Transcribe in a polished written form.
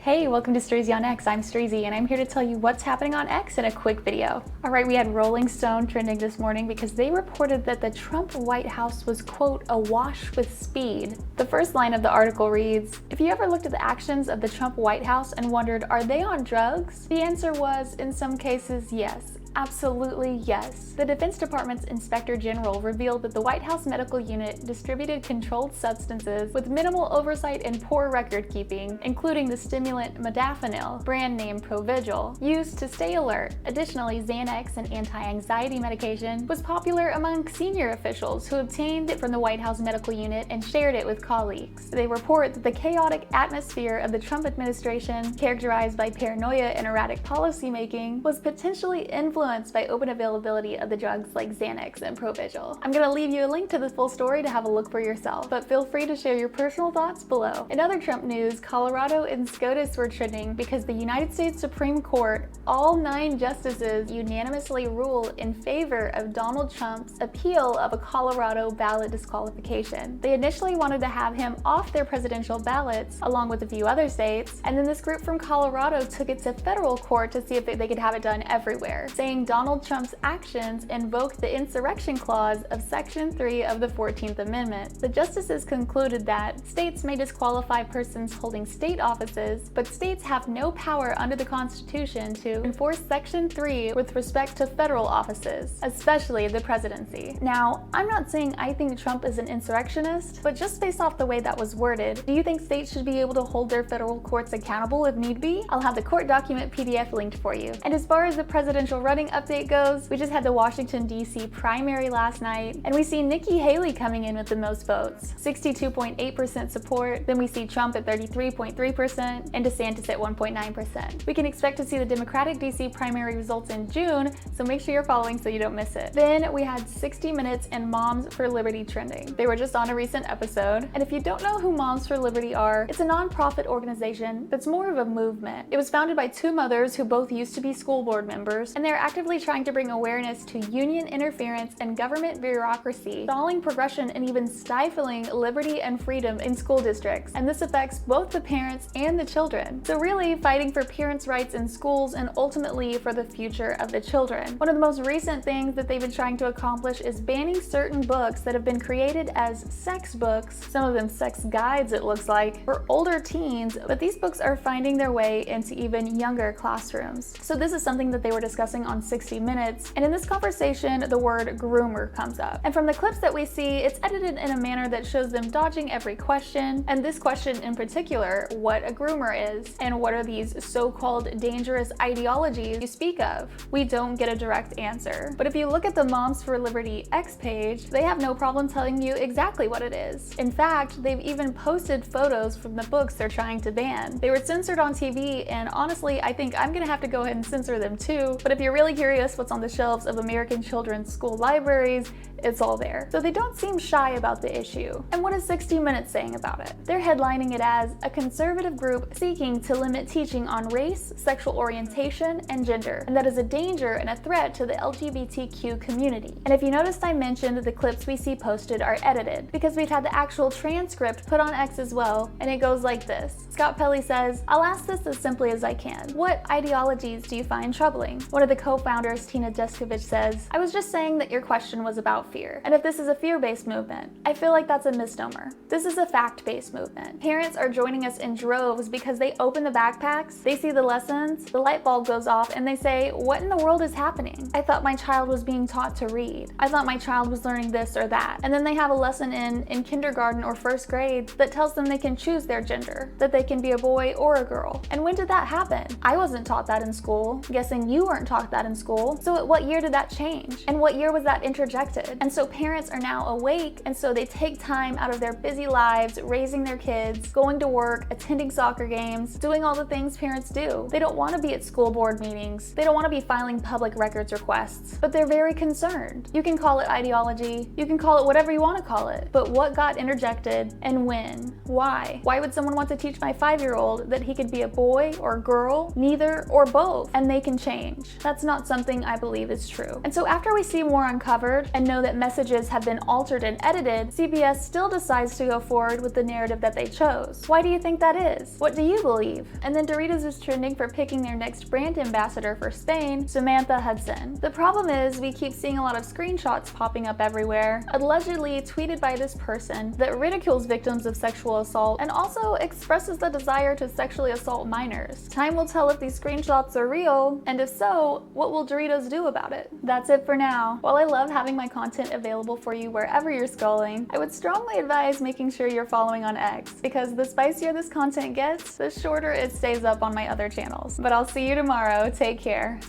Hey, welcome to STREEZYonX. I'm Streezy, and I'm here to tell you what's happening on X in a quick video. Alright, we had Rolling Stone trending this morning because they reported that the Trump White House was, quote, awash with speed. The first line of the article reads, "If you ever looked at the actions of the Trump White House and wondered, are they on drugs? The answer was, in some cases, yes. Absolutely yes." The Defense Department's Inspector General revealed that the White House Medical Unit distributed controlled substances with minimal oversight and poor record keeping, including the stimulant modafinil, brand name Provigil, used to stay alert. Additionally, Xanax, an anti-anxiety medication, was popular among senior officials who obtained it from the White House Medical Unit and shared it with colleagues. They report that the chaotic atmosphere of the Trump administration, characterized by paranoia and erratic policymaking, was potentially influenced by open availability of the drugs like Xanax and Provigil. I'm gonna leave you a link to this full story to have a look for yourself, but feel free to share your personal thoughts below. In other Trump news, Colorado and SCOTUS were trending because the United States Supreme Court, all 9 justices unanimously ruled in favor of Donald Trump's appeal of a Colorado ballot disqualification. They initially wanted to have him off their presidential ballots, along with a few other states, and then this group from Colorado took it to federal court to see if they could have it done everywhere, saying Donald Trump's actions invoked the Insurrection Clause of Section 3 of the 14th Amendment. The justices concluded that states may disqualify persons holding state offices, but states have no power under the Constitution to enforce Section 3 with respect to federal offices, especially the presidency. Now, I'm not saying I think Trump is an insurrectionist, but just based off the way that was worded, do you think states should be able to hold their federal courts accountable if need be? I'll have the court document PDF linked for you. And as far as the presidential running update goes, we just had the Washington, D.C. primary last night, and we see Nikki Haley coming in with the most votes, 62.8% support. Then we see Trump at 33.3% and DeSantis at 1.9%. We can expect to see the Democratic D.C. primary results in June, so make sure you're following so you don't miss it. Then we had 60 Minutes and Moms for Liberty trending. They were just on a recent episode, and if you don't know who Moms for Liberty are, it's a nonprofit organization that's more of a movement. It was founded by 2 mothers who both used to be school board members, and they're actively trying to bring awareness to union interference and government bureaucracy, stalling progression and even stifling liberty and freedom in school districts. And this affects both the parents and the children. So really fighting for parents' rights in schools and ultimately for the future of the children. One of the most recent things that they've been trying to accomplish is banning certain books that have been created as sex books, some of them sex guides it looks like, for older teens, but these books are finding their way into even younger classrooms. So this is something that they were discussing on 60 Minutes, and in this conversation, the word groomer comes up. And from the clips that we see, it's edited in a manner that shows them dodging every question, and this question in particular, what a groomer is, and what are these so-called dangerous ideologies you speak of? We don't get a direct answer. But if you look at the Moms for Liberty X page, they have no problem telling you exactly what it is. In fact, they've even posted photos from the books they're trying to ban. They were censored on TV, and honestly, I think I'm gonna have to go ahead and censor them too, but if you're really curious what's on the shelves of American children's school libraries, it's all there. So they don't seem shy about the issue. And what is 60 Minutes saying about it? They're headlining it as a conservative group seeking to limit teaching on race, sexual orientation, and gender, and that is a danger and a threat to the LGBTQ community. And if you noticed, I mentioned the clips we see posted are edited because we've had the actual transcript put on X as well, and it goes like this. Scott Pelley says, "I'll ask this as simply as I can. What ideologies do you find troubling?" One of the co-founders, Tina Deskovich, says, "I was just saying that your question was about fear. And if this is a fear-based movement, I feel like that's a misnomer. This is a fact-based movement. Parents are joining us in droves because they open the backpacks, they see the lessons, the light bulb goes off, and they say, what in the world is happening? I thought my child was being taught to read. I thought my child was learning this or that." And then they have a lesson in kindergarten or 1st grade that tells them they can choose their gender, that they can be a boy or a girl. And when did that happen? I wasn't taught that in school. I'm guessing you weren't taught that in school. So at what year did that change? And what year was that interjected? And so parents are now awake, and so they take time out of their busy lives, raising their kids, going to work, attending soccer games, doing all the things parents do. They don't want to be at school board meetings. They don't want to be filing public records requests, but they're very concerned. You can call it ideology, you can call it whatever you want to call it, but what got interjected and when? Why? Why would someone want to teach my 5-year-old that he could be a boy or a girl? Neither or both, and they can change. That's not something I believe is true. And so after we see more uncovered and know that that messages have been altered and edited, CBS still decides to go forward with the narrative that they chose. Why do you think that is? What do you believe? And then Doritos is trending for picking their next brand ambassador for Spain, Samantha Hudson. The problem is we keep seeing a lot of screenshots popping up everywhere, allegedly tweeted by this person, that ridicules victims of sexual assault and also expresses the desire to sexually assault minors. Time will tell if these screenshots are real, and if so, what will Doritos do about it? That's it for now. While I love having my content available for you wherever you're scrolling, I would strongly advise making sure you're following on X, because the spicier this content gets, the shorter it stays up on my other channels. But I'll see you tomorrow. Take care.